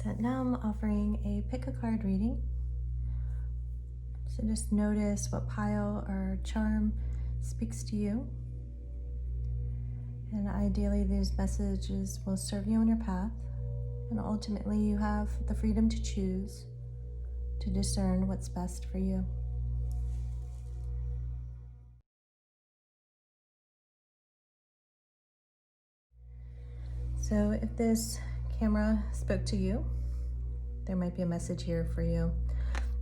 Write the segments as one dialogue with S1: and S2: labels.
S1: And now I'm offering a pick a card reading. So just notice what pile or charm speaks to you. And ideally these messages will serve you on your path. And ultimately you have the freedom to choose, to discern what's best for you. So if this camera spoke to you, there might be a message here for you.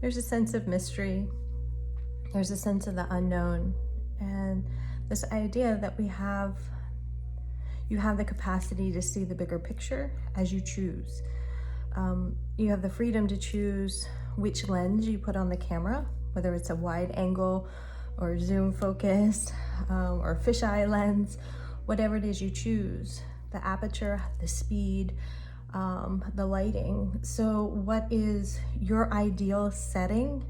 S1: There's a sense of mystery. There's a sense of the unknown. And this idea that you have the capacity to see the bigger picture as you choose. You have the freedom to choose which lens you put on the camera, whether it's a wide angle or zoom focus or fisheye lens, whatever it is you choose. The aperture, the speed, the lighting. So what is your ideal setting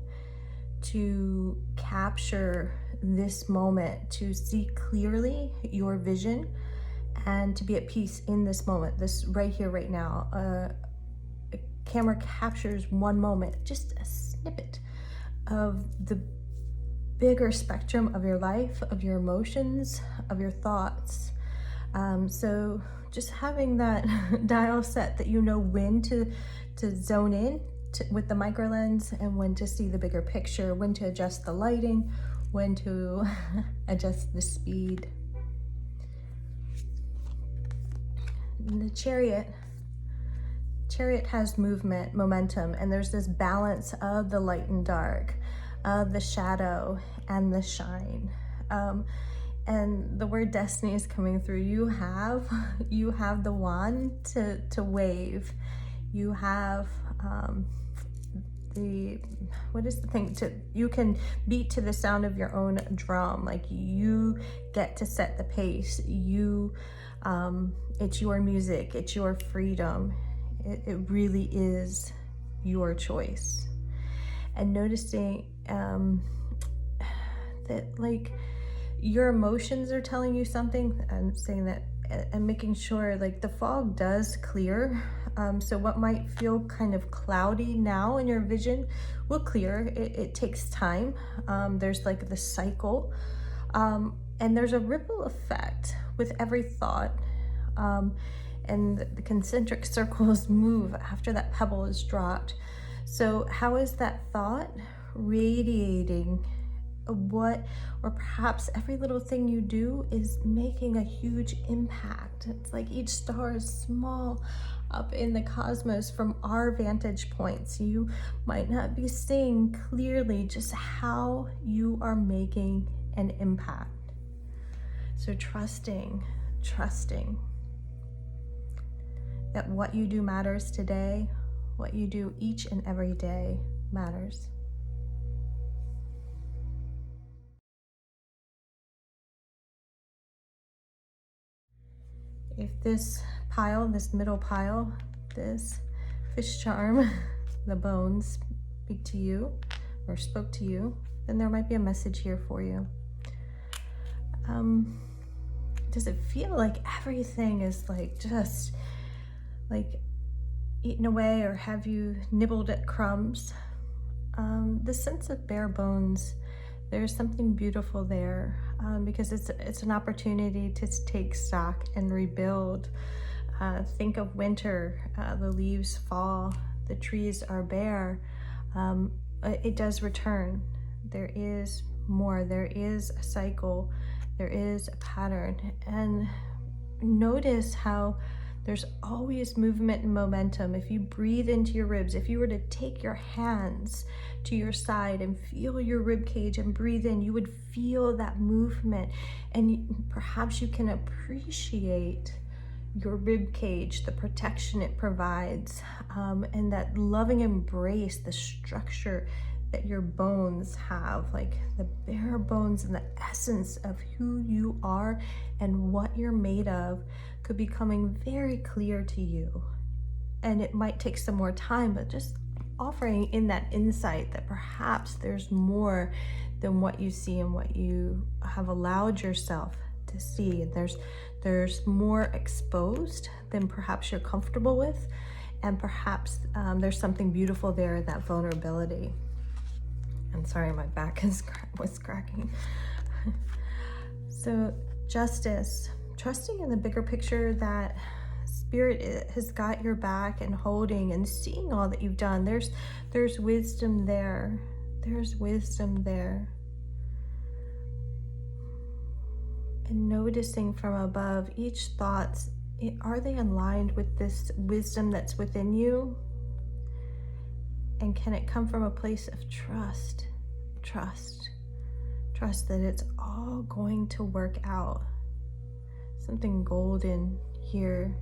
S1: to capture this moment, to see clearly your vision and to be at peace in this moment, this right here, right now? A camera captures one moment, just a snippet of the bigger spectrum of your life, of your emotions, of your thoughts. So just having that dial set that you know when to zone in with the micro lens and when to see the bigger picture, when to adjust the lighting, when to adjust the speed. And the chariot has movement, momentum, and there's this balance of the light and dark, of the shadow and the shine. And the word destiny is coming through. You have the wand to wave. You have you can beat to the sound of your own drum. Like you get to set the pace. It's your music, it's your freedom. It really is your choice. And noticing that like your emotions are telling you something. I'm saying that and making sure like the fog does clear. So what might feel kind of cloudy now in your vision will clear. It takes time. There's like the cycle. And there's a ripple effect with every thought. And the concentric circles move after that pebble is dropped. So how is that thought radiating? Or perhaps every little thing you do is making a huge impact. It's like each star is small up in the cosmos from our vantage points. You might not be seeing clearly just how you are making an impact. So trusting that what you do matters today, what you do each and every day matters. If this middle pile, this fish charm, the bones speak to you or spoke to you, then there might be a message here for you. Does it feel like everything is like just like eaten away, or have you nibbled at crumbs? The sense of bare bones, there's something beautiful there, because it's an opportunity to take stock and rebuild. Think of winter, the leaves fall, the trees are bare. It does return. There is more, there is a cycle, there is a pattern. And notice how there's always movement and momentum. If you breathe into your ribs, if you were to take your hands to your side and feel your rib cage and breathe in, you would feel that movement. And perhaps you can appreciate your rib cage, the protection it provides, and that loving embrace, the structure that your bones have, like the bare bones and the essence of who you are and what you're made of could be coming very clear to you. And it might take some more time, but just offering in that insight that perhaps there's more than what you see and what you have allowed yourself to see. And there's more exposed than perhaps you're comfortable with. And perhaps there's something beautiful there in that vulnerability. I'm sorry, my back was cracking. So justice, trusting in the bigger picture that Spirit has got your back and holding and seeing all that you've done. There's wisdom there. There's wisdom there. And noticing from above each thoughts, are they aligned with this wisdom that's within you? And can it come from a place of trust? Trust that it's all going to work out. Something golden here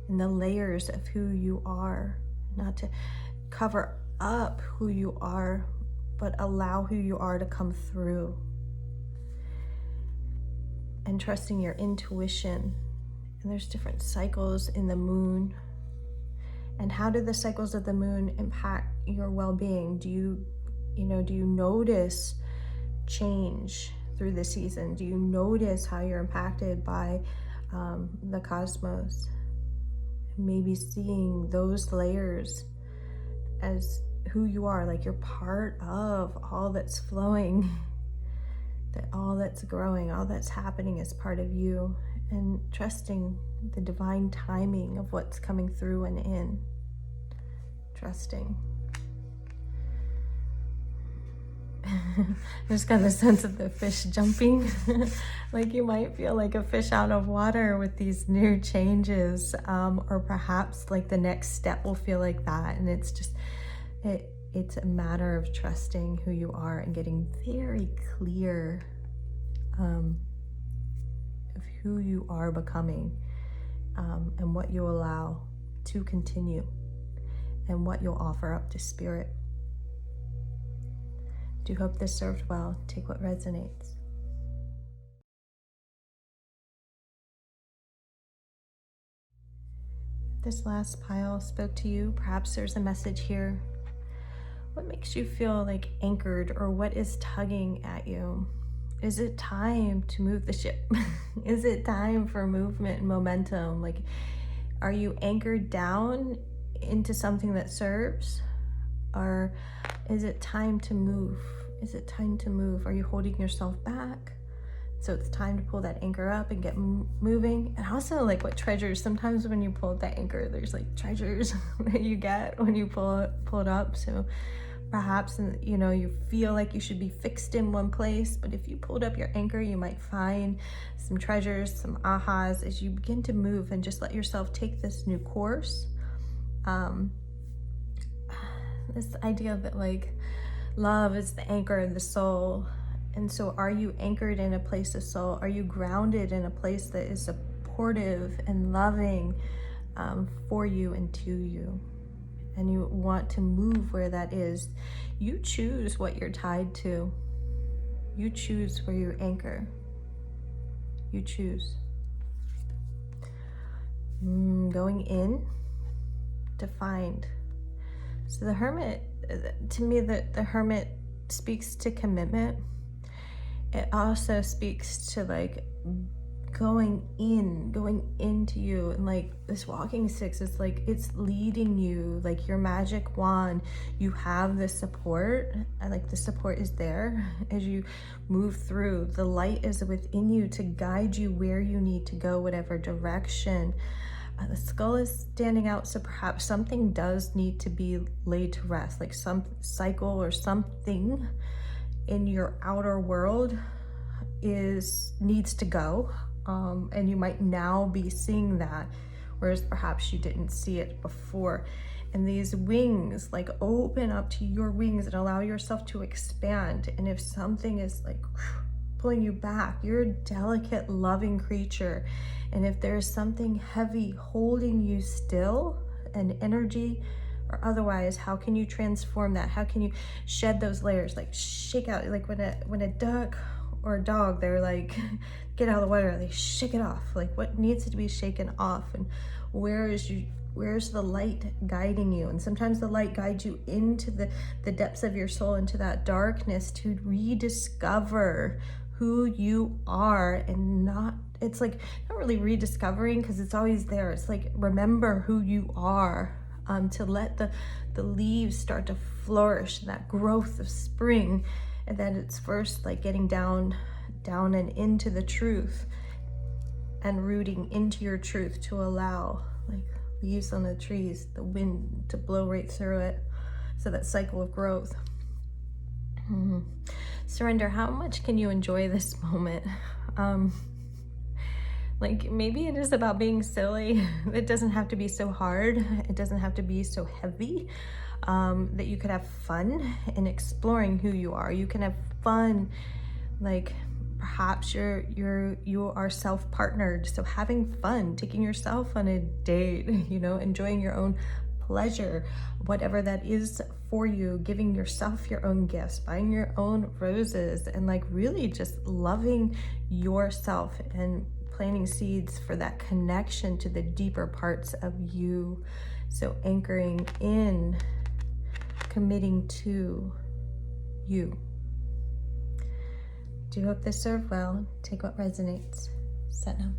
S1: in the layers of who you are, not to cover up who you are, but allow who you are to come through. And trusting your intuition. And there's different cycles in the moon. And how do the cycles of the moon impact your well-being? Do you notice change through the season? Do you notice how you're impacted by the cosmos? Maybe seeing those layers as who you are, like you're part of all that's flowing, that all that's growing, all that's happening is part of you, and trusting the divine timing of what's coming through and in. Trusting. I just got the sense of the fish jumping. Like you might feel like a fish out of water with these new changes, or perhaps like the next step will feel like that. And it's just, it's a matter of trusting who you are and getting very clear of who you are becoming, and what you allow to continue and what you'll offer up to Spirit. Do hope this served well. Take what resonates. This last pile spoke to you. Perhaps there's a message here. What makes you feel like anchored, or what is tugging at you? Is it time to move the ship? Is it time for movement and momentum? Like, are you anchored down into something that serves? Or is it time to move? Is it time to move? Are you holding yourself back? So it's time to pull that anchor up and get moving. And also, like, what treasures, sometimes when you pull that anchor, there's like treasures that you get when you pull it up. So perhaps, you feel like you should be fixed in one place, but if you pulled up your anchor, you might find some treasures, some ahas as you begin to move and just let yourself take this new course. This idea that like love is the anchor of the soul. And so are you anchored in a place of soul? Are you grounded in a place that is supportive and loving for you and to you? And you want to move where that is. You choose what you're tied to. You choose where you anchor. You choose. Going in to find. So the Hermit, to me, the Hermit speaks to commitment. It also speaks to like going into you, and like this walking six is like it's leading you, like your magic wand. You have the support, and like the support is there as you move through. The light is within you to guide you where you need to go, whatever direction. The skull is standing out, so perhaps something does need to be laid to rest, like some cycle or something in your outer world needs to go, and you might now be seeing that, whereas perhaps you didn't see it before. And these wings, like open up to your wings and allow yourself to expand. And if something is like pulling you back, you're a delicate, loving creature. And if there's something heavy holding you still, an energy or otherwise, how can you transform that? How can you shed those layers? Like shake out, like when a duck or a dog, they're like, get out of the water, they shake it off. Like what needs to be shaken off, and where's the light guiding you? And sometimes the light guides you into the depths of your soul, into that darkness, to rediscover who you are. And it's like not really rediscovering, because it's always there. It's like remember who you are. to let the leaves start to flourish, that growth of spring. And then it's first like getting down and into the truth and rooting into your truth to allow like leaves on the trees, the wind to blow right through it. So that cycle of growth. Surrender, how much can you enjoy this moment? Like maybe it is about being silly. It doesn't have to be so hard. It doesn't have to be so heavy. That you could have fun in exploring who you are. You can have fun, like perhaps you are self-partnered, so having fun, taking yourself on a date, you know, enjoying your own pleasure, whatever that is for you, giving yourself your own gifts, buying your own roses, and like really just loving yourself and planting seeds for that connection to the deeper parts of you. So anchoring in, committing to you. Do hope this served well. Take what resonates. Set now.